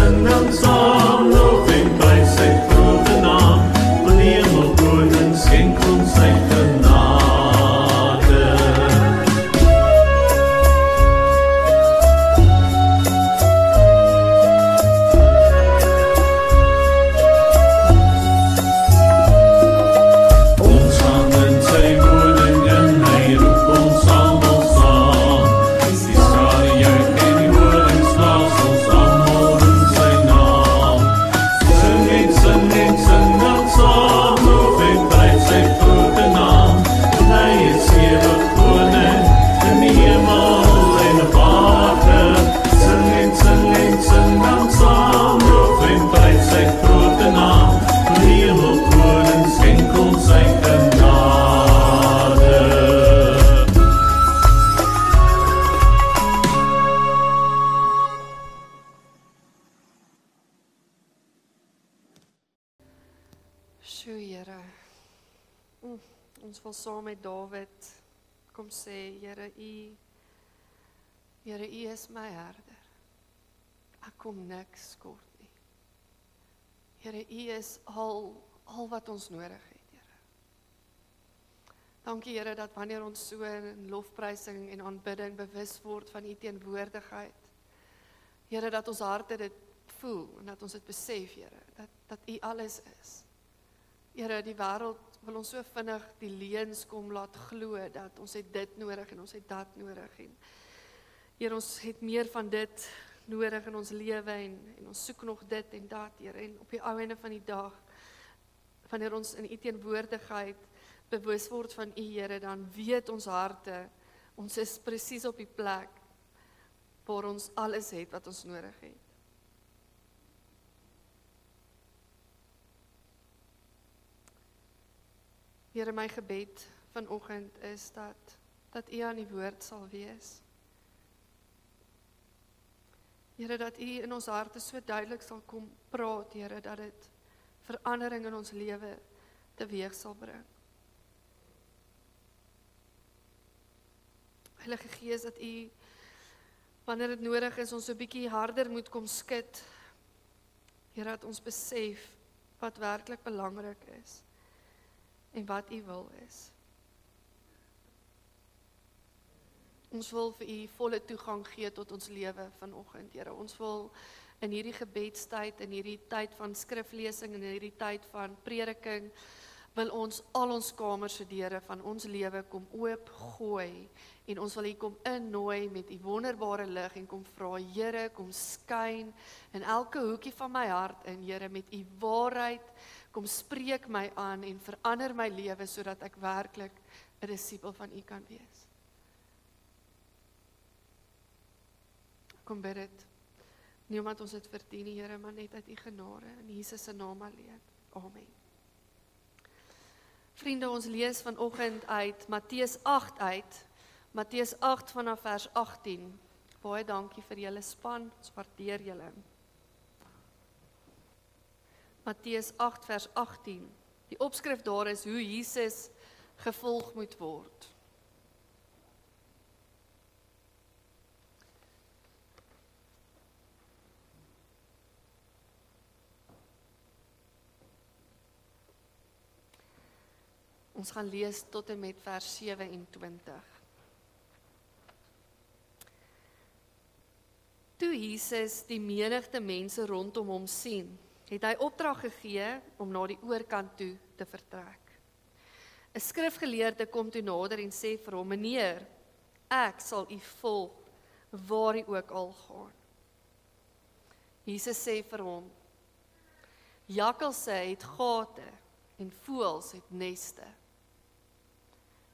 sing dan saam, loof en prys sy grote naam, want die Hemelkoning skenk ons sy genade. Ons hang in sy woning en hy roep ons almal saam. Die skare juich en die horings blaas ons almal in sy naam. Sing en sing dan saam, loof en prys sy grote naam, want hy is ewig koning in die hemel en op aarde. Sing en sing dan saam, loof en prys sy grote naam, want die Hemelkoning skenk ons sy genade. Sjoe, Here. Ons wil saam met Dawid kom sê, Here, U is my herder. Ek kom niks kort nie. Here, U is al wat ons nodig het, Here. Dankie, Here, dat wanneer ons so in lofprysing en aanbidding bewus word van U teenwoordigheid, Here, dat ons harte dit voel en dat ons dit besef, Here, dat U alles is. Here, die wêreld wil ons so vinnig die leuns kom laat glo, dat ons het dit nodig en ons het dat nodig. En Here, ons het meer van dit nodig in ons lewe en ons soek nog dit en dat, Here. En op die ou einde van die dag, wanneer ons in U teenwoordigheid bewus word van U, Here, dan weet ons harte, ons is presies op die plek waar ons alles het wat ons nodig het. Here, my gebed vanoggend is dat U aan die woord sal wees. Here, dat U in ons harte so duidelik sal kom praat, Here, dat dit verandering in ons lewe teweeg sal bring. Heilige Gees, dat U, wanneer dit nodig is, ons so 'n bietjie harder moet kom skud. Here, dat ons besef wat werklik belangrik is en wat U wil is. Ons wil vir U volle toegang gee tot ons lewe vanoggend, Here. Ons wil in hierdie gebedstyd, in hierdie tyd van skriflesing, in hierdie tyd van prediking, wil ons al ons kamers se deure van ons lewe kom oop gooi en ons wil U kom innooi met U wonderbare lig en kom vra, Here, kom skyn in elke hoekie van my hart in, Here, met U waarheid, kom spreek my aan en verander my lewe sodat ek werklik 'n disipel van U kan wees. Kom bid dit. Nie omdat ons dit verdien, Here, maar net uit U genade in Jesus se naam alleen. Amen. Vriende, ons lees vanoggend uit Matteus 8 uit. Matteus 8 vanaf vers 18. Baie dankie vir julle span, ons waardeer julle. Matteus 8 vers 18. Die opskrif daar is hoe Jesus gevolg moet word. Ons gaan lees tot en met vers 27. Toe Jesus die menigte mense rondom hom sien, het hy opdrag gegee om na die oorkant toe te vertrek. 'n Skrifgeleerde kom toe nader en sê vir hom, Meneer, ek sal U volg, waar U ook al gaan. Jesus sê vir hom, Jakkalse het gate en voëls het neste,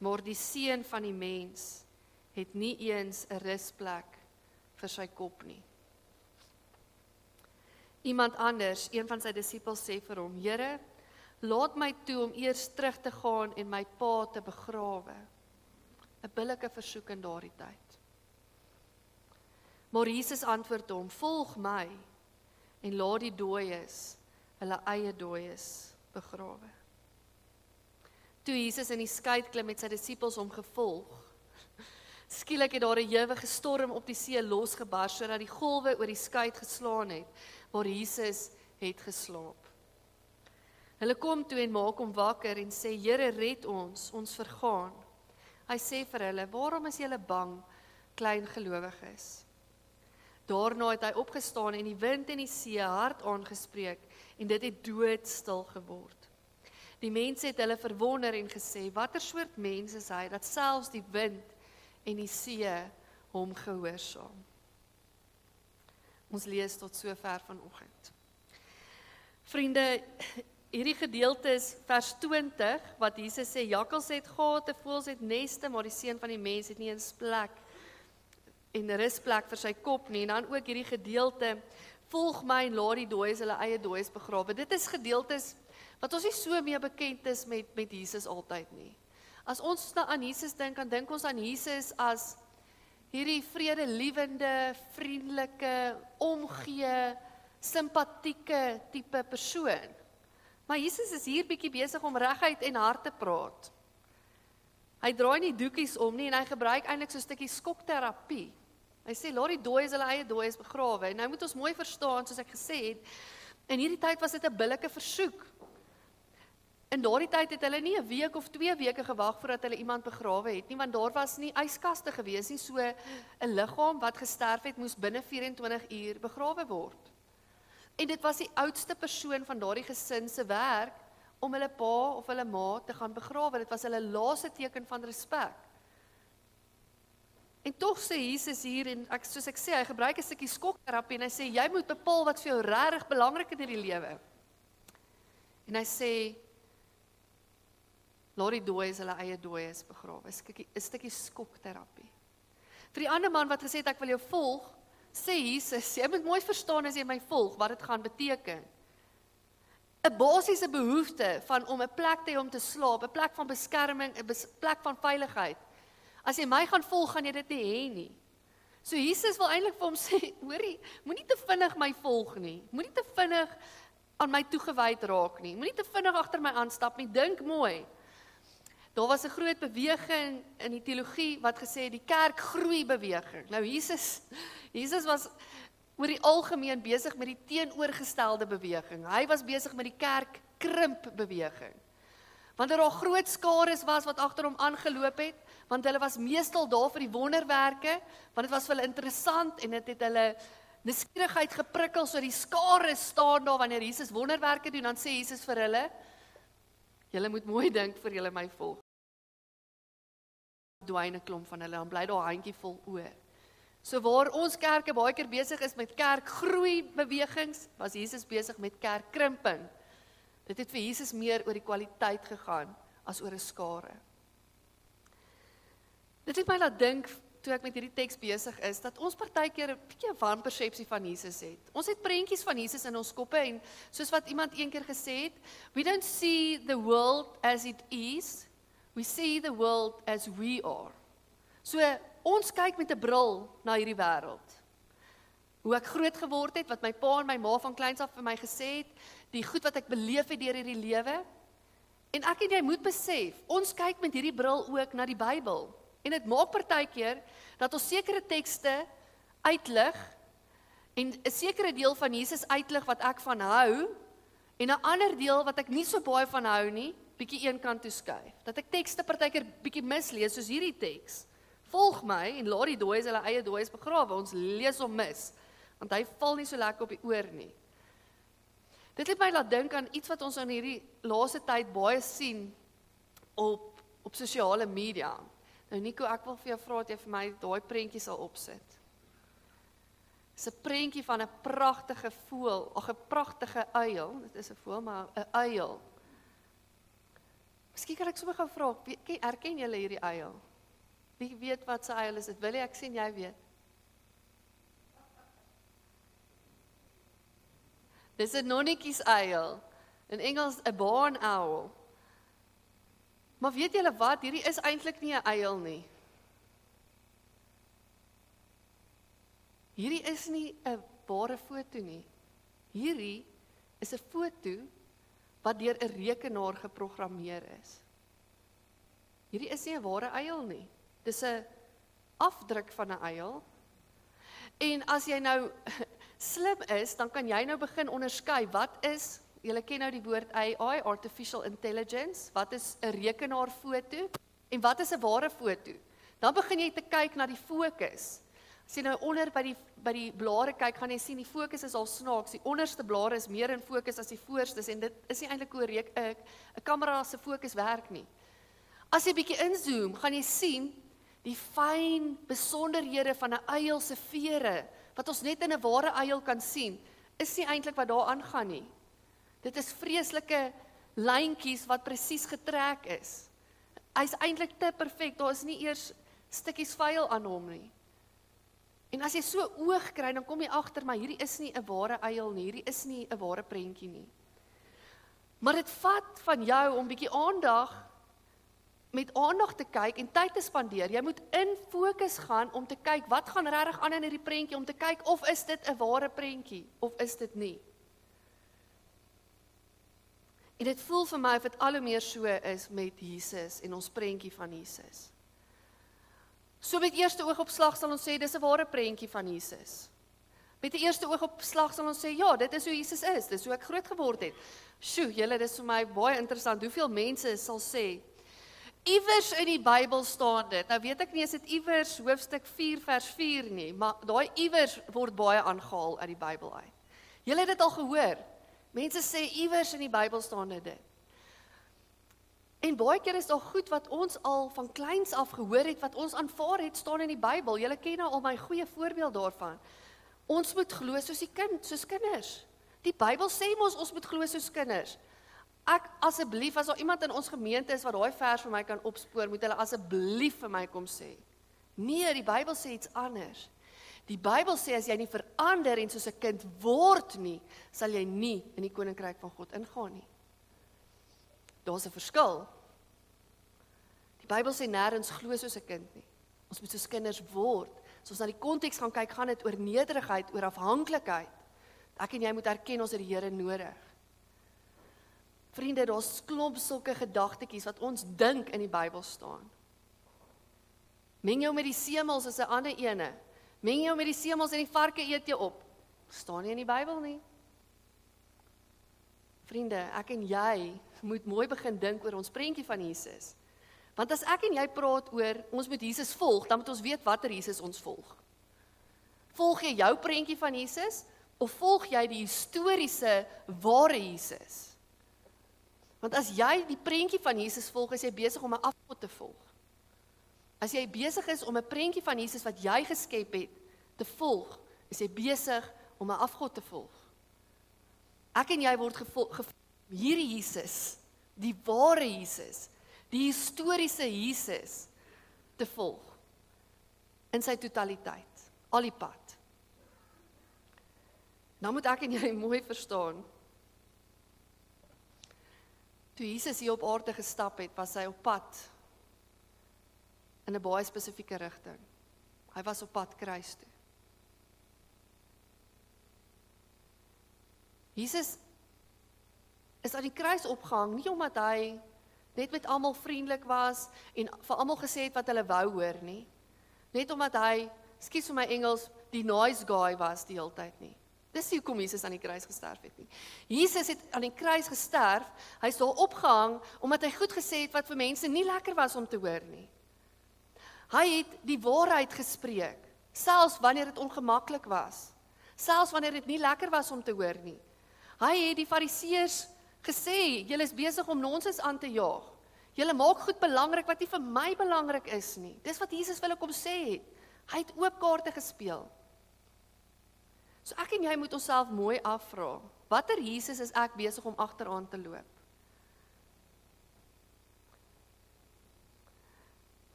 maar die Seun van die mens het nie eens 'n rusplek vir sy kop nie. Iemand anders, een van sy disippels, sê vir hom, Here, laat my toe om eers terug te gaan en my pa te begrawe. 'n Billike versoek in daardie tyd. Maar Jesus antwoord hom, volg my en laat die dooies hulle eie dooies begrawe. Toe Jesus in die skei klim met sy disippels hom gevolg, skielik het daar 'n ewige storm op die see losgebars sodat die golwe oor die skei geslaan het, waar Jesus het geslaap. Hulle kom toe en maak hom wakker en sê, Here, red ons vergaan. Hy sê vir hulle, waarom is julle bang, klein gelowiges? Daarna het hy opgestaan en die wind en die see hard aangespreek en dit het doodstil geword. Die mense het hulle verwonder en gesê, watter soort mens is hy, dat selfs die wind en die see hom gehoorsaam. Ons lees tot sover vanoggend. Vriende, hierdie gedeelte is vers 20, wat Jesus sê, jakkals het gate, voëls het neste, maar die seun van die mens het nie eens plek en rusplek vir sy kop nie. En dan ook hierdie gedeelte, volg my en laat die dooies hulle eie dooies begrawe. Dit is gedeeltes wat ons nie so mee bekend is met Jesus altyd nie. As ons aan Jesus dink, dan dink ons aan Jesus as hierdie vredelewende, vriendelike, omgee, simpatieke tipe persoon. Maar Jesus is hier bietjie besig om reguit en hard te praat. Hy draai nie doekies om nie en hy gebruik eintlik so 'n stukkie skokterapie. Hy sê, laat die dooies hulle eie dooies begrawe. En nou moet ons mooi verstaan, soos ek gesê het, in hierdie tyd was dit 'n billike versoek. In daardie tyd het hulle nie 'n week of 2 weke gewag voordat hulle iemand begrawe het nie, want daar was nie yskaste gewees nie, so 'n liggaam wat gesterf het, moes binne 24 uur begrawe word. En dit was die oudste persoon van daardie gesin se werk om hulle pa of hulle ma te gaan begrawe. Dit was hulle laaste teken van respek. En tog sê Jesus hier, en soos ek sê, hy gebruik 'n stukkie skokterapie en hy sê, jy moet bepaal wat vir jou regtig belangrik in hierdie lewe. En hy sê, laat die dooies hulle eie dooies begrawe. 'n stukkie skokterapie. Vir die ander man wat gesê het, ek wil jou volg, sê Jesus, jy moet mooi verstaan as jy my volg, wat dit gaan beteken. 'n basiese behoefte van om 'n plek te hê om te slaap, 'n plek van beskerming, 'n plek van veiligheid. As jy my gaan volg, gaan jy dit nie hê nie. So Jesus wil eintlik vir hom sê, hoorie, moenie te vinnig my volg nie. Moenie te vinnig aan my toegewyd raak nie. Moenie te vinnig agter my aanstap nie. Dink mooi. Daar was 'n groot beweging in die teologie wat gesê het die kerk groei beweging. Nou Jesus was oor die algemeen besig met die teenoorgestelde beweging. Hy was besig met die kerk krimp beweging. Want daar groot skares was wat agter hom aangeloop het, want hulle was meestal daar vir die wonderwerke, want dit was vir hulle interessant en dit het hulle nuuskierigheid geprikkel, so die skare staan daar wanneer Jesus wonderwerke doen, dan sê Jesus vir hulle, julle moet mooi dink vir julle my volg. Dwyn 'n klomp van hulle, dan bly daar 'n handjie vol oë. So waar ons kerke baie keer besig is met kerkgroei bewegings, was Jesus besig met kerkkrimping. Dit het vir Jesus meer oor die kwaliteit gegaan as oor 'n skare. Dit het my laat dink, toe ek met hierdie teks besig is, dat ons partykeer 'n bietjie 'n wanpersepsie van Jesus het. Ons het prentjies van Jesus in ons koppe en soos wat iemand eendag gesê het, we don't see the world as it is, we see the world as we are. So ons kyk met 'n bril na hierdie wêreld. Hoe ek groot geword het, wat my pa en my ma van kleins af vir my gesê het, die goed wat ek beleef het deur hierdie lewe. En ek en jy moet besef, ons kyk met hierdie bril ook na die Bybel. En dit maak partykeer dat ons sekere tekste uitlig en 'n sekere deel van Jesus uitlig wat ek van hou en 'n ander deel wat ek nie so baie van hou nie, bietjie een kant toe skuif. Dat ek tekste partykeer bietjie mislees soos hierdie teks. Volg my en laat die dooies hulle eie dooies begrawe. Ons lees hom mis, want hy val nie so lekker op die oor nie. Dit het my laat dink aan iets wat ons in hierdie laaste tyd baie sien op sosiale media. Nou Nico, ek wil vir jou vra dat jy vir my daai prentjie sal opsit. Dis 'n prentjie van 'n pragtige voël, 'n pragtige uil. Dit is 'n voël, maar 'n uil. Miskien kan ek sommer gou vra, herken julle hierdie uil? Wie weet wat se uil is dit? Wil jy ek sien jy weet? Dis 'n nonnetjiesuil. In Engels 'n barn owl. Maar weet julle wat? Hierdie is eintlik nie 'n uil nie. Hierdie is nie 'n ware foto nie. Hierdie is 'n foto wat deur 'n rekenaar geprogrammeer is. Hierdie is nie 'n ware uil nie. Dis 'n afdruk van 'n uil. En as jy nou slim is, dan kan jy nou begin onderskei, wat is, julle ken nou die woord AI, Artificial Intelligence, wat is 'n rekenaarfoto, en wat is 'n ware foto? Dan begin jy te kyk na die fokus. As jy nou onder by die blare kyk, gaan jy sien die fokus is al snaaks. Die onderste blare is meer in fokus as die voorstes en dit is nie eintlik hoe 'n kamera se fokus werk nie. As jy bietjie inzoom, gaan jy sien die fyn besonderhede van 'n uil se vere wat ons net in 'n ware uil kan sien, is nie eintlik wat daar aangaan nie. Dit is vreeslike lyntjies wat presies getrek is. Hy's eintlik te perfek, daar is nie eers stukkies vuil aan hom nie. En as jy so oog kry, dan kom jy agter, maar hierdie is nie 'n ware uil nie, hierdie is nie 'n ware prentjie nie. Maar dit vat van jou om bietjie met aandag te kyk en tyd te spandeer. Jy moet in fokus gaan om te kyk, wat gaan regtig aan in hierdie prentjie, om te kyk of is dit 'n ware prentjie, of is dit nie. En dit voel vir my of dit al hoe meer so is met Jesus en ons prentjie van Jesus. So met eerste oogopslag sal ons sê, dis 'n ware prentjie van Jesus. Met die eerste oogopslag sal ons sê, ja, dit is hoe Jesus is, dis hoe ek groot geword het. Sjoe, julle, dis vir my baie interessant, hoeveel mense sal sê, iewers in die Bybel staan dit, nou weet ek nie, is dit iewers hoofstuk 4 vers 4 nie, maar daai iewers word baie aangehaal uit die Bybel uit. Julle het dit al gehoor, mense sê iewers in die Bybel staan dit. En baie keer is daar goed wat ons al van kleins af gehoor het, wat ons aanvaar het, staan in die Bybel. Julle ken nou al my goeie voorbeeld daarvan. Ons moet glo soos kinders. Die Bybel sê ons moet glo soos kinders. Ek asseblief, as daar iemand in ons gemeente is wat daai vers vir my kan opspoor, moet hulle asseblief vir my kom sê. Nee, die Bybel sê iets anders. Die Bybel sê as jy nie verander en soos 'n kind word nie, sal jy nie in die koninkryk van God ingaan nie. Daar's 'n verskil. Die Bybel sê nêrens glo soos 'n kind nie. Ons moet soos kinders word. As ons na die konteks gaan kyk, gaan dit oor nederigheid, oor afhanklikheid. Ek en jy moet erken ons het die Here nodig. Vriende, daar's klomp sulke gedagtetjies wat ons dink in die Bybel staan. Meng jou met die semels is 'n ander ene. Meng jou met die semels en die varke eet jy op. Staan nie in die Bybel nie. Vriende, ek en jy moet mooi begin dink oor ons prentjie van Jesus. Want as ek en jy praat oor, ons moet Jesus volg, dan moet ons weet watter Jesus ons volg. Volg jy jou prentjie van Jesus, of volg jy die historiese, ware Jesus? Want as jy die prentjie van Jesus volg, is jy besig om 'n afgod te volg. As jy besig is om 'n prentjie van Jesus wat jy geskep het, te volg, is jy besig om 'n afgod te volg. Ek en jy word gevolg hierdie Jesus, die ware Jesus, die historiese Jesus, te volg, in sy totaliteit, al die pad. Nou moet ek en jy mooi verstaan, toe Jesus hier op aarde gestap het, was hy op pad, in 'n baie spesifieke rigting. Hy was op pad kruis toe. Jesus is aan die kruis opgehang, nie omdat hy net met almal vriendelik was en vir almal gesê het wat hulle wou hoor nie. Net omdat hy, ekskuus vir my Engels, die nice guy was die hele tyd nie. Dis nie hoekom Jesus aan die kruis gesterf het nie. Jesus het aan die kruis gesterf, hy is daar opgehang omdat hy goed gesê het wat vir mense nie lekker was om te hoor nie. Hy het die waarheid gespreek, selfs wanneer dit ongemaklik was, selfs wanneer dit nie lekker was om te hoor nie. Hy het die fariseërs gesê, julle is besig om nonsens aan te jaag. Julle maak goed belangrik wat nie vir my belangrik is nie. Dis wat Jesus wil kom sê het. Hy het oop kaarte gespeel. So ek en jy moet onsself mooi afvra, watter Jesus is ek besig om agteraan te loop?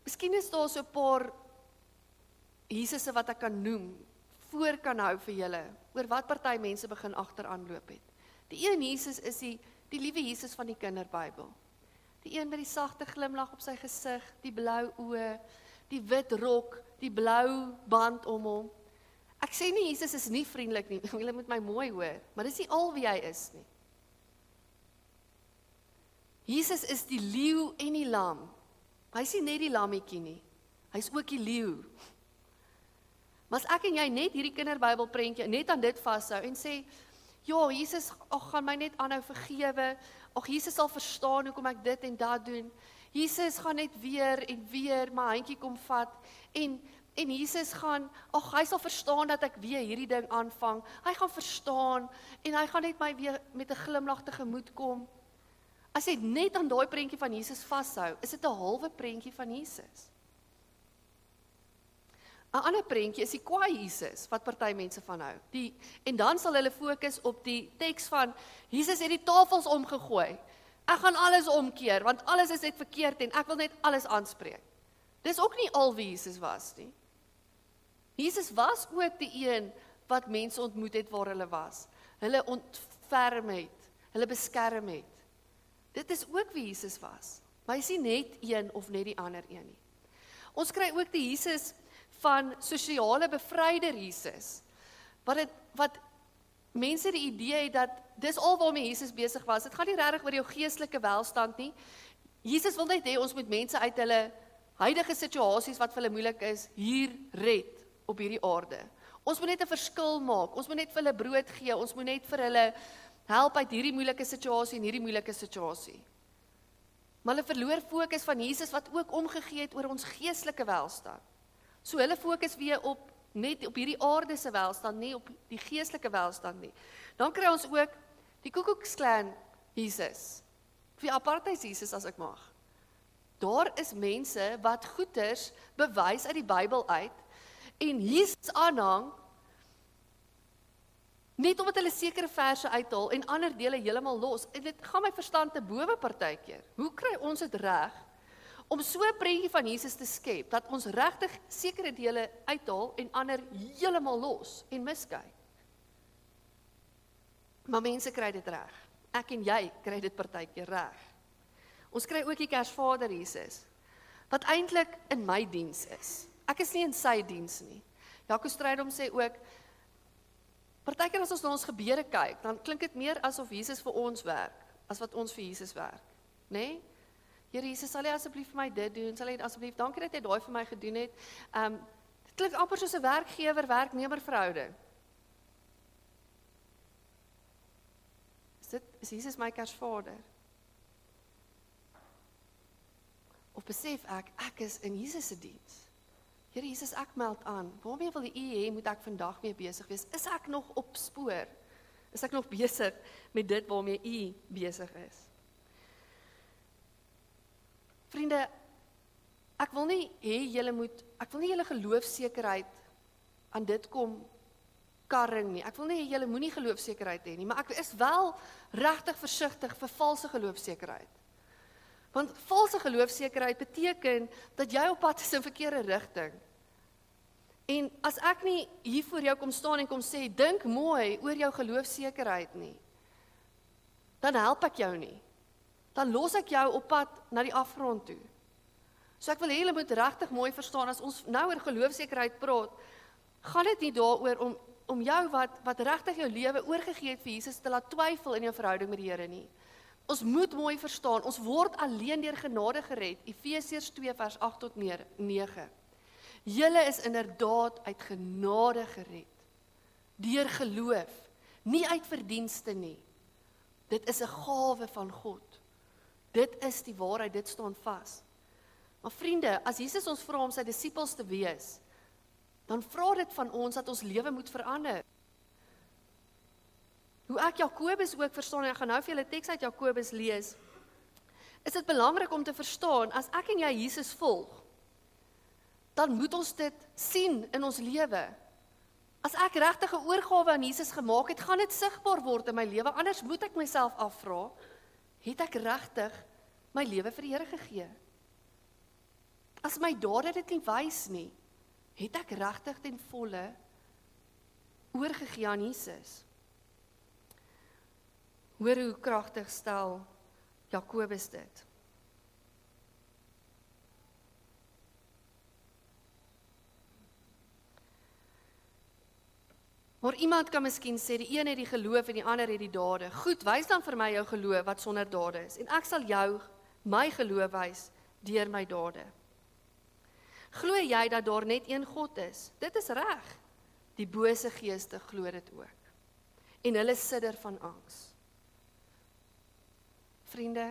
Miskien is daar so 'n paar Jesusse wat ek kan noem, voor kan hou vir julle, oor wat party mense begin agteraan loop het. Die een Jesus is die liewe Jesus van die kinderbybel. Die een met die sagte glimlag op sy gesig, die blou oë, die wit rok, die blou band om hom. Ek sê nie Jesus is nie vriendelik nie, julle moet my mooi hoor, maar dis nie al wie hy is nie. Jesus is die leeu en die lam. Hy is nie net die lammetjie nie, hy is ook die leeu. Maar as ek en jy net hierdie kinderbybelprentjie net aan dit vashou en sê, ja, Jesus gaan my net aanhou vergewe, Jesus sal verstaan hoekom ek dit en dat doen, Jesus gaan net weer en weer my handjie kom vat, en Jesus gaan, hy sal verstaan dat ek weer hierdie ding aanvang, hy gaan verstaan, en hy gaan net my weer met 'n glimlag tegemoet kom. As jy net aan daai prentjie van Jesus vashou, is dit 'n halwe prentjie van Jesus. 'n ander prentjie is die kwaai Jesus, wat party mense van hou. En dan sal hulle fokus op die teks van, Jesus het die tafels omgegooi, ek gaan alles omkeer, want alles is net verkeerd en ek wil net alles aanspreek. Dis ook nie al wie Jesus was nie. Jesus was ook die een wat mense ontmoet het waar hulle was. Hulle ontferm het, hulle beskerm het. Dit is ook wie Jesus was. Maar hy is nie net een of net die ander een nie. Ons kry ook die Jesus van sosiale bevryder Jesus. Wat mense die idee het dat dis al waarmee Jesus besig was. Dit gaan nie regtig oor jou geestelike welstand nie. Jesus wil net hê ons moet mense uit hulle huidige situasies wat vir hulle moeilik is, hier red op hierdie aarde. Ons moet net 'n verskil maak. Ons moet net vir hulle brood gee. Ons moet net vir hulle help uit hierdie moeilike situasie en hierdie moeilike situasie. Maar hulle verloor fokus van Jesus wat ook omgegee het oor ons geestelike welstand. So hulle fokus weer net op hierdie aardse welstand, nie op die geestelike welstand nie. Dan kry ons ook die Ku Klux Klan Jesus, of die apartheid Jesus as ek mag. Daar is mense wat goeters bewys uit die Bybel uit, en Jesus aanhang, net omdat hulle sekere verse uithaal, en ander dele heeltemal los, en dit gaan my verstand te bowe partykeer. Hoe kry ons dit reg, om so 'n prentjie van Jesus te skep, dat ons regtig sekere dele uithaal, en ander heeltemal los, en miskyk? Maar mense kry dit reg. Ek en jy kry dit partykeer reg. Ons kry ook die Kersvader Jesus, wat eintlik in my diens is. Ek is nie in sy diens nie. Jaco Strydom sê ook, partykeer as ons na ons gebede kyk, dan klink dit meer asof Jesus vir ons werk, as wat ons vir Jesus werk. Nee? Here Jesus, sal jy asseblief vir my dit doen? Sal jy asseblief, dankie dat jy daai vir my gedoen het. Dit klink amper soos 'n werkgewer-werknemer verhouding. Is Jesus my Kersvader? Of besef ek is in Jesus se diens. Here Jesus, ek meld aan. Waarmee wil U hê moet ek vandag mee besig wees? Is ek nog op spoor? Is ek nog besig met dit waarmee U besig is? Vriende, ek wil nie julle geloofsekerheid aan dit kom karring nie. Ek wil nie julle moenie geloofsekerheid hê nie, maar ek is wel regtig versigtig vir valse geloofsekerheid. Want valse geloofsekerheid beteken dat jy op pad is in verkeerde rigting. En as ek nie hier voor jou kom staan en kom sê, dink mooi oor jou geloofsekerheid nie, dan help ek jou nie. Dan los ek jou op pad na die afgrond toe. So ek wil hê julle moet regtig mooi verstaan, as ons nou oor geloofsekerheid praat, gaan dit nie daaroor om jou wat regtig jou lewe oorgegee het vir Jesus te laat twyfel in jou verhouding met die Here nie. Ons moet mooi verstaan, ons word alleen deur genade gered, Efesiërs 2 vers 8 tot 9. Julle is inderdaad uit genade gered, deur geloof, nie uit verdienste nie. Dit is 'n gawe van God. Dit is die waarheid, dit staan vas. Maar vriende, as Jesus ons vra om sy disippels te wees, dan vra dit van ons dat ons lewe moet verander. Hoe ek Jakobus ook verstaan, en ek gaan nou vir julle 'n teks uit Jakobus lees, is dit belangrik om te verstaan, as ek en jy Jesus volg, dan moet ons dit sien in ons lewe. As ek regtig 'n oorgawe aan Jesus gemaak het, gaan dit sigbaar word in my lewe, anders moet ek myself afvra, het ek regtig my lewe vir die Here gegee? As my dade dit nie wys nie, het ek regtig ten volle oorgegee aan Jesus? Hoor hoe kragtig stel Jakobus dit. Maar iemand kan miskien sê, die een het die geloof en die ander het die dade. Goed, wys dan vir my jou geloof wat sonder dade is, en ek sal jou my geloof wys deur my dade. Glo jy dat daar net een God is? Dit is reg. Die bose geeste glo dit ook. En hulle sidder van angs. Vriende,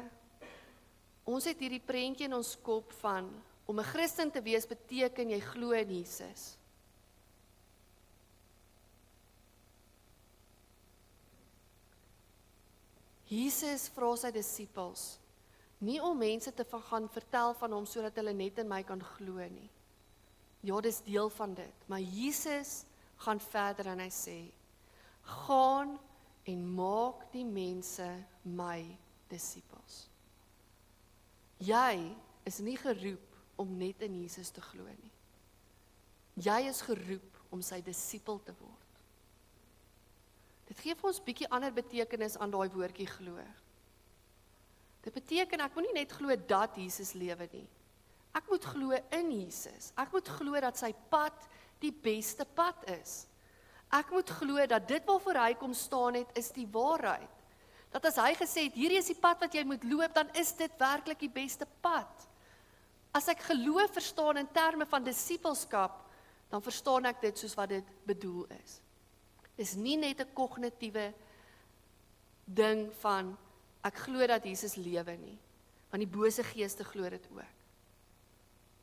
ons het hierdie prentjie in ons kop van, om 'n Christen te wees beteken jy glo in Jesus. Jesus vra sy disippels, nie om mense te gaan vertel van hom sodat hulle net in my kan glo nie. Ja, dis deel van dit, maar Jesus gaan verder en hy sê, gaan en maak die mense my disippels. Jy is nie geroep om net in Jesus te glo nie. Jy is geroep om sy disipel te word. Dit gee vir ons bietjie ander betekenis aan daai woordjie glo. Dit beteken ek moet nie net glo dat Jesus lewe nie. Ek moet glo in Jesus. Ek moet glo dat sy pad die beste pad is. Ek moet glo dat dit waarvoor hy kom staan het, is die waarheid. Dat as hy gesê het, hierdie is die pad wat jy moet loop, dan is dit werklik die beste pad. As ek geloof verstaan in terme van disipelskap, dan verstaan ek dit soos wat dit bedoel is. Dis nie net 'n kognitiewe ding van, ek glo dat Jesus lewe nie, want die bose geeste glo dit ook.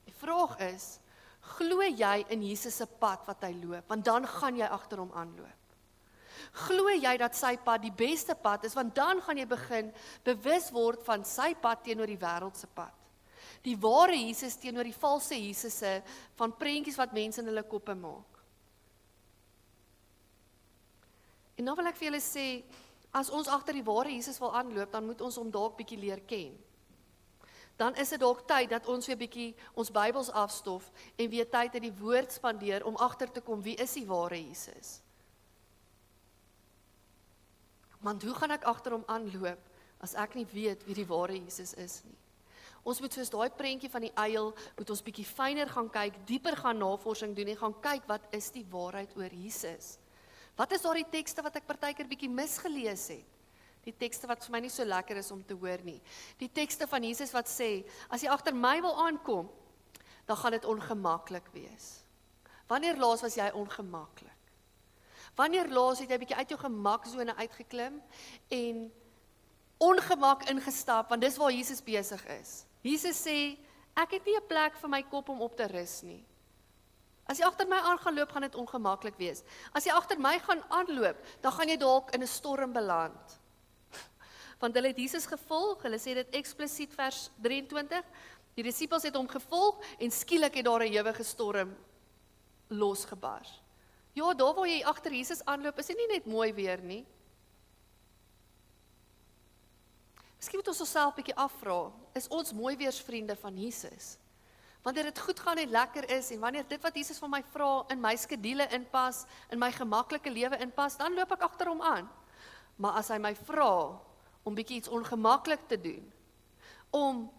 Die vraag is, glo jy in Jesus se pad wat hy loop, want dan gaan jy agter hom aanloop. Glo jy dat sy pad die beste pad is, want dan gaan jy begin bewus word van sy pad teenoor die wêreld se pad. Die ware Jesus teenoor die valse Jesusse van prentjies wat mense in hulle koppe maak. En nou wil ek vir julle sê, as ons agter die ware Jesus wil aanloop, dan moet ons hom dalk bietjie leer ken. Dan is dit dalk tyd dat ons weer bietjie ons Bybels afstof en weer tyd in die woord spandeer om agter te kom wie is die ware Jesus. Want hoe gaan ek agter hom aanloop as ek nie weet wie die ware Jesus is nie? Ons moet soos daai prentjie van die uil, moet ons bietjie fyner gaan kyk, dieper gaan navorsing doen en gaan kyk wat is die waarheid oor Jesus. Wat is daardie tekste wat ek partykeer bietjie misgelees het? Die tekste wat vir my nie so lekker is om te hoor nie. Die tekste van Jesus wat sê, as jy agter my wil aankom, dan gaan dit ongemaklik wees. Wanneer laas was jy ongemaklik? Wanneer laas het jy bietjie uit jou gemaksone uitgeklim en ongemak ingestap, want dis waar Jesus besig is. Jesus sê, ek het nie 'n plek vir my kop om op te rus nie. As jy agter my aan gaan loop, gaan dit ongemaklik wees. As jy agter my gaan aanloop, dan gaan jy dalk in 'n storm beland. Want hulle het Jesus gevolg, hulle sê dit eksplisiet vers 23, die disippels het hom gevolg en skielik het daar 'n ewige storm losgebars. Ja, daar waar jy agter Jesus aanloop, is dit nie net mooi weer nie. Miskien moet ons onsself 'n bietjie afvra, is ons mooiweersvriende van Jesus? Wanneer dit goed gaan en lekker is, en wanneer dit wat Jesus van my vra in my skedule inpas, in my gemaklike lewe inpas, dan loop ek agter hom aan. Maar as hy my vra om bietjie iets ongemaklik te doen, om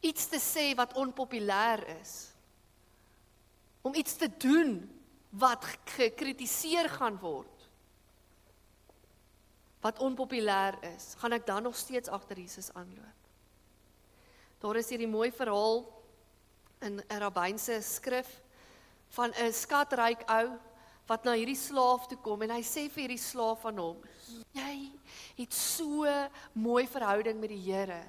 iets te sê wat onpopulêr is, om iets te doen wat gekritiseer gaan word, wat onpopulêr is, gaan ek dan nog steeds agter Jesus aanloop. Daar is hierdie mooi verhaal in 'n rabbynse skrif van 'n skatryk ou wat na hierdie slaaf toe kom en hy sê vir hierdie slaaf van hom, jy het so mooi verhouding met die Here.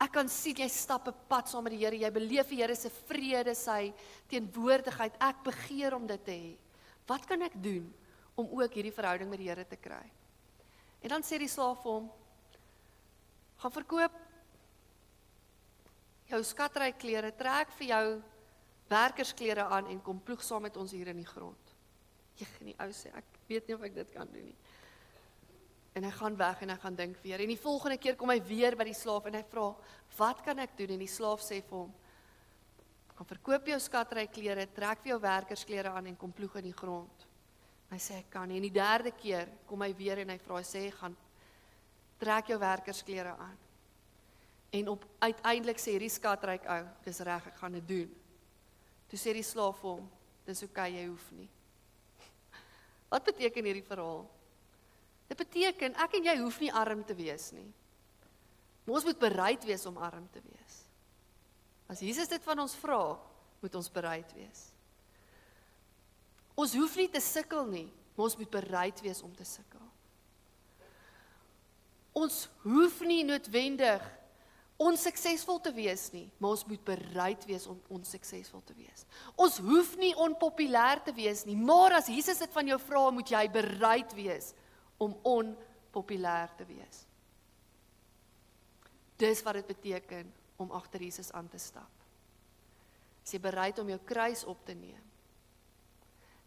Ek kan sien jy stap 'n pad saam met die Here, jy beleef die Here se vrede, sy teenwoordigheid. Ek begeer om dit te hê. Wat kan ek doen om ook hierdie verhouding met die Here te kry? En dan sê die slaaf vir hom, gaan verkoop jou skatryk klere, trek vir jou werkersklere aan en kom ploeg saam met ons hier in die grond. En die ou sê, ek weet nie of ek dit kan doen nie. En hy gaan weg en hy gaan dink weer. En die volgende keer kom hy weer by die slaaf en hy vra, wat kan ek doen? En die slaaf sê vir hom, gaan verkoop jou skatryk klere, trek vir jou werkersklere aan en kom ploeg in die grond. Hy sê, ek kan nie. En die derde keer kom hy weer en hy vra, hy sê, gaan trek jou werkersklere aan. En uiteindelik sê hierdie skatryk ou, dis reg, ek gaan dit doen. Toe sê die slaaf vir hom, dis oké, jy hoef nie. Wat beteken hierdie verhaal? Dit beteken, ek en jy hoef nie arm te wees nie. Maar ons moet bereid wees om arm te wees. As Jesus dit van ons vra, moet ons bereid wees. Ons hoef nie te sukkel nie, maar ons moet bereid wees om te sukkel. Ons hoef nie noodwendig onsuksesvol te wees nie, maar ons moet bereid wees om onsuksesvol te wees. Ons hoef nie onpopulêr te wees nie, maar as Jesus dit van jou vra, moet jy bereid wees om onpopulêr te wees. Dis wat dit beteken om agter Jesus aan te stap. Is jy bereid om jou kruis op te neem?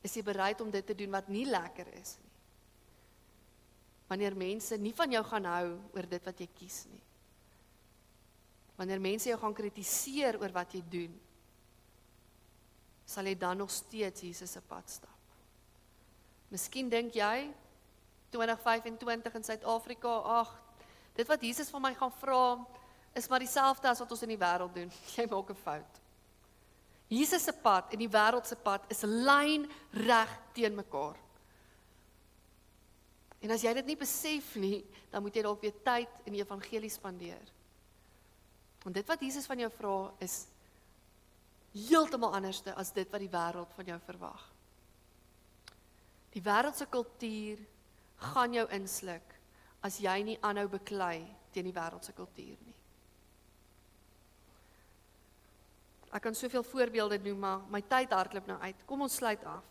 Is jy bereid om dit te doen wat nie lekker is nie? Wanneer mense nie van jou gaan hou oor dit wat jy kies nie. Wanneer mense jou gaan kritiseer oor wat jy doen, sal jy dan nog steeds Jesus se pad stap. Miskien dink jy 2025 in Suid-Afrika, ag, dit wat Jesus van my gaan vra, is maar dieselfde as wat ons in die wêreld doen. Jy maak 'n fout. Jesus se pad en die wêreld se pad is lynreg teen mekaar. En as jy dit nie besef nie, dan moet jy dalk weer tyd in die evangelie spandeer. Want dit wat Jesus van jou vra is heeltemal anderste as dit wat die wêreld van jou verwag. Die wêreldse kultuur gaan jou insluk as jy nie aanhou beklei teen die wêreldse kultuur nie. Ek kan soveel voorbeelde noem, maar my tyd hardloop nou uit. Kom ons sluit af.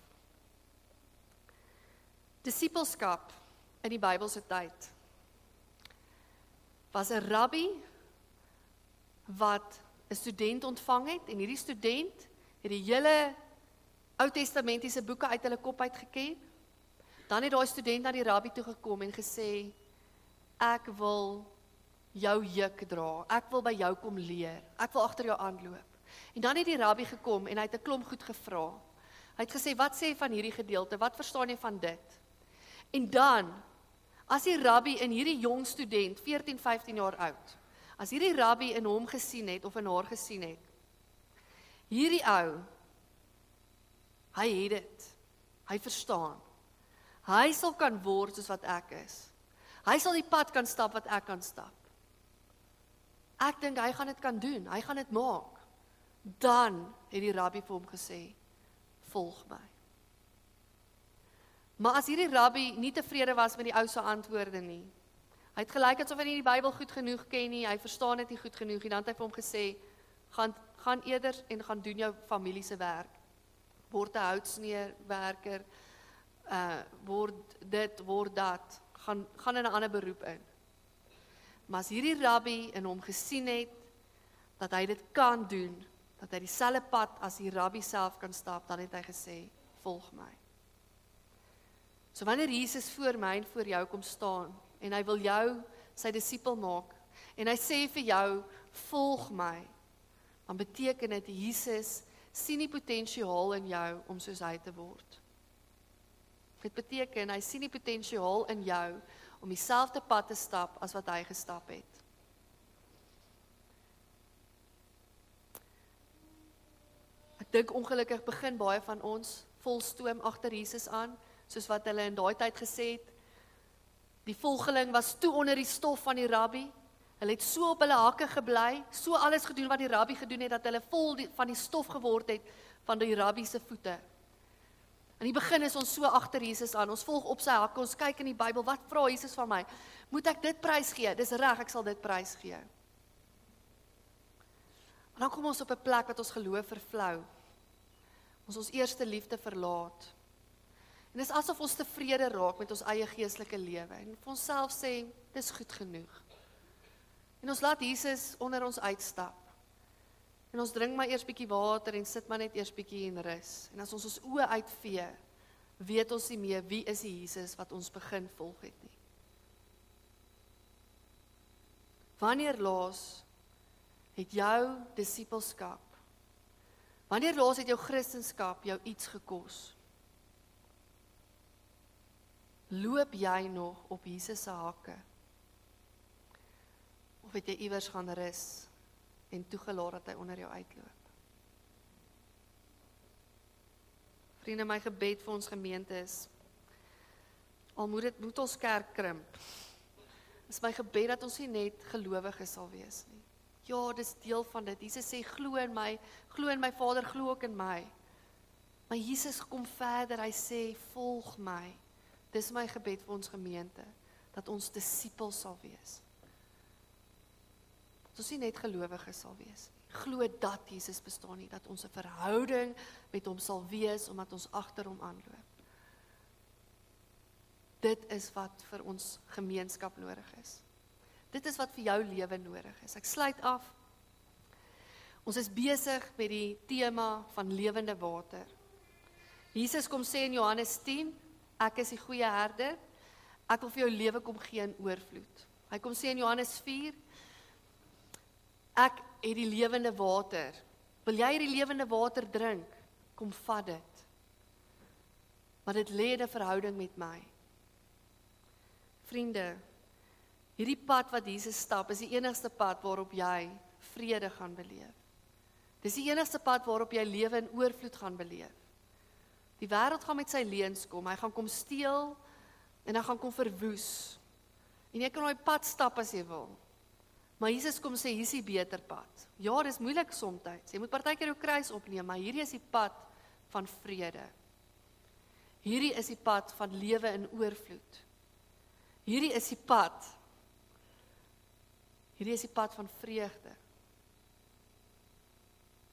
Disippelskap in die Bybelse tyd was 'n rabbi wat 'n student ontvang het, en hierdie student het die hele Ou Testamentiese boeke uit hulle kop uitgeken. Dan het daai student na die rabbi toe gekom en gesê, ek wil jou juk dra, ek wil by jou kom leer, ek wil agter jou aanloop. En dan het die rabbi gekom en hy het 'n klomp goed gevra. Hy het gesê, wat sê jy van hierdie gedeelte, wat verstaan jy van dit? En dan, as die rabbi in hierdie jong student, 14, 15 jaar oud, as hierdie rabbi in hom gesien het, of in haar gesien het, hierdie ou, hy het dit, hy verstaan, hy sal kan word soos wat ek is, hy sal die pad kan stap wat ek kan stap, ek dink hy gaan dit kan doen, hy gaan dit maak, dan het die rabbi vir hom gesê, volg my. Maar as hierdie rabbi nie tevrede was met die ou se antwoorde nie, hy het gelyk asof hy nie die Bybel goed genoeg ken nie, hy verstaan dit nie goed genoeg nie, dan het hy vir hom gesê, gaan eerder en gaan doen jou familie se werk, word 'n houtsneerwerker, word dit, word dat, gaan in 'n ander beroep in. Maar as hierdie rabbi in hom gesien het, dat hy dit kan doen, dat hy dieselfde pad as die rabbi self kan stap, dan het hy gesê, volg my. So wanneer Jesus voor my en voor jou kom staan, en hy wil jou sy disipel maak, en hy sê vir jou, volg my, dan beteken dit, Jesus sien die potensiaal in jou om soos hy te word. Dit beteken, hy sien die potensiaal in jou om dieselfde pad te stap as wat hy gestap het. Ek dink ongelukkig begin baie van ons volstoom agter Jesus aan, soos wat hulle in daai tyd gesê het, die volgeling was toe onder die stof van die rabbi, hulle het so op hulle hakke gebly, so alles gedoen wat die rabbi gedoen het, dat hulle vol van die stof geword het, van die rabbi se voete. In die begin is ons so agter Jesus aan, ons volg op sy hakke, ons kyk in die Bybel, wat vra Jesus van my? Moet ek dit prys gee? Dis reg, ek sal dit prys gee. En dan kom ons op 'n plek wat ons geloof vervlou, ons eerste liefde verlaat. En dis asof ons tevrede raak met ons eie geestelike lewe, en vir onsself sê, dis goed genoeg. En ons laat Jesus onder ons uitstap. En ons drink maar eers bietjie water en sit maar net eers bietjie en rus. En as ons oë uitvee, weet ons nie meer wie is die Jesus wat ons begin volg het nie. Wanneer laas het jou disipelskap, wanneer laas het jou Christenskap jou iets gekos? Loop jy nog op Jesus se hakke? Of het jy iewers gaan rus en toegelaat dat hy onder jou uitloop? Vriende, my gebed vir ons gemeente is, al moet ons kerk krimp, is my gebed dat ons nie net gelowiges sal wees nie. Ja, dis deel van dit. Jesus sê, glo in my Vader, glo ook in my. Maar Jesus kom verder, hy sê, volg my. Dis my gebed vir ons gemeente, dat ons disippels sal wees. Dat ons nie net gelowiges sal wees. Glo dat Jesus bestaan nie, dat ons 'n verhouding met hom sal wees, omdat ons agter hom aanloop. Dit is wat vir ons gemeenskap nodig is. Dit is wat vir jou lewe nodig is. Ek sluit af. Ons is besig met die tema van lewende water. Jesus kom sê in Johannes 10, ek is die goeie herder, ek wil vir jou lewe kom gee in oorvloed. Hy kom sê in Johannes 4, ek het die lewende water. Wil jy hierdie lewende water drink? Kom vat dit. Maar dit lê in 'n verhouding met my. Vriende, hierdie pad wat Jesus stap, is die enigste pad waarop jy vrede gaan beleef. Dis die enigste pad waarop jy lewe in oorvloed gaan beleef. Die wêreld gaan met sy leuns kom, hy gaan kom steel en hy gaan kom verwoes. En jy kan op die pad stap as jy wil. Maar Jesus kom sê, hier is die beter pad. Ja, dis moeilik soms. Jy moet partykeer jou kruis opneem, maar hierdie is die pad van vrede. Hierdie is die pad van lewe in oorvloed. Hierdie is die pad van vreugde.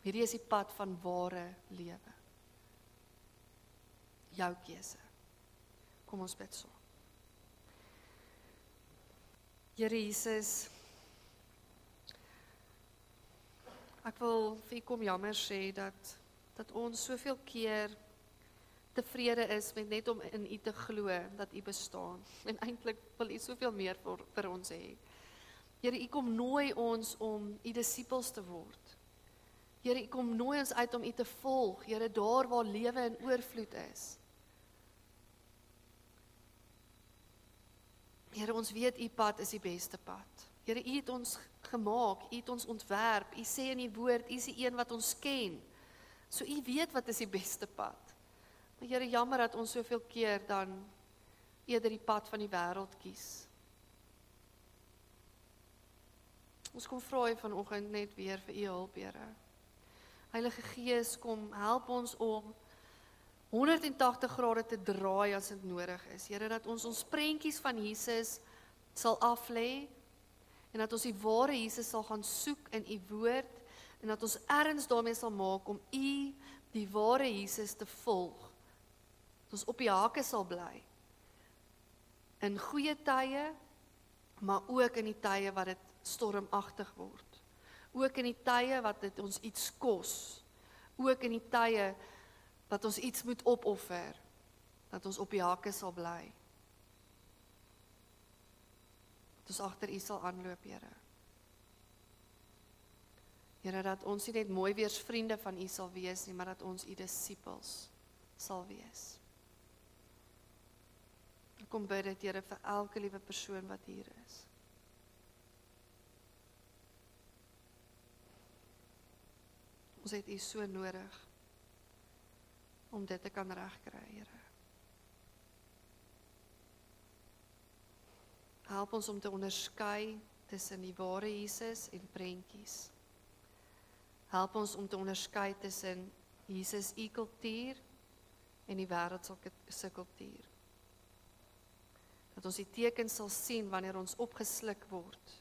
Hierdie is die pad van ware lewe. Jou keuse. Kom ons bid saam. Here Jesus, ek wil vir U kom jammer sê dat ons soveel keer tevrede is met net om in U te glo dat U bestaan. En eintlik wil U soveel meer vir ons hê. Here, U kom nooi ons om U disippels te word. Here, U kom nooi ons uit om U te volg, Here, daar waar lewe in oorvloed is. Here, ons weet U pad is die beste pad. Here, U het ons gemaak, U het ons ontwerp, U sê in U woord, U is die een wat ons ken. So U weet wat is die beste pad. Maar Here, jammer dat ons soveel keer dan eerder die pad van die wêreld kies. Ons kom vra U vanoggend net weer vir U hulp, Here. Heilige Gees, kom help ons om 180 grade te draai as dit nodig is. Here, dat ons prentjies van Jesus sal aflê en dat ons die ware Jesus sal gaan soek in U woord en dat ons erns daarmee sal maak om U, die ware Jesus, te volg. Dat ons op die hake sal bly. In goeie tye, maar ook in die tye wat dit stormagtig word. Ook in die tye wat dit ons iets kos. Ook in die tye dat ons iets moet opoffer. Dat ons op die hake sal bly. Dat ons agter U sal aanloop, Here. Here, dat ons nie net mooi weersvriende van U sal wees nie, maar dat ons U disippels sal wees. Ek kom bid dit, Here, vir elke liewe persoon wat hier is. Ons het U so nodig om dit te kan regkry, Here. Help ons om te onderskei tussen die ware Jesus en prentjies. Help ons om te onderskei tussen Jesus U kultuur en die wêreld se kultuur. Dat ons die tekens sal sien wanneer ons opgesluk word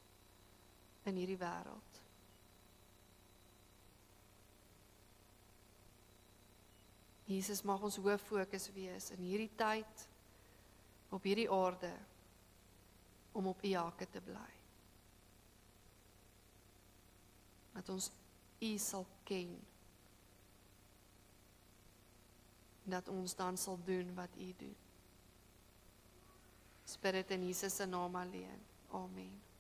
in hierdie wêreld. Jesus, mag ons hoof fokus wees in hierdie tyd, op hierdie aarde, om op U hake te bly. Dat ons U sal ken. En dat ons dan sal doen wat U doen. Spirit in Jesus se naam alleen. Amen.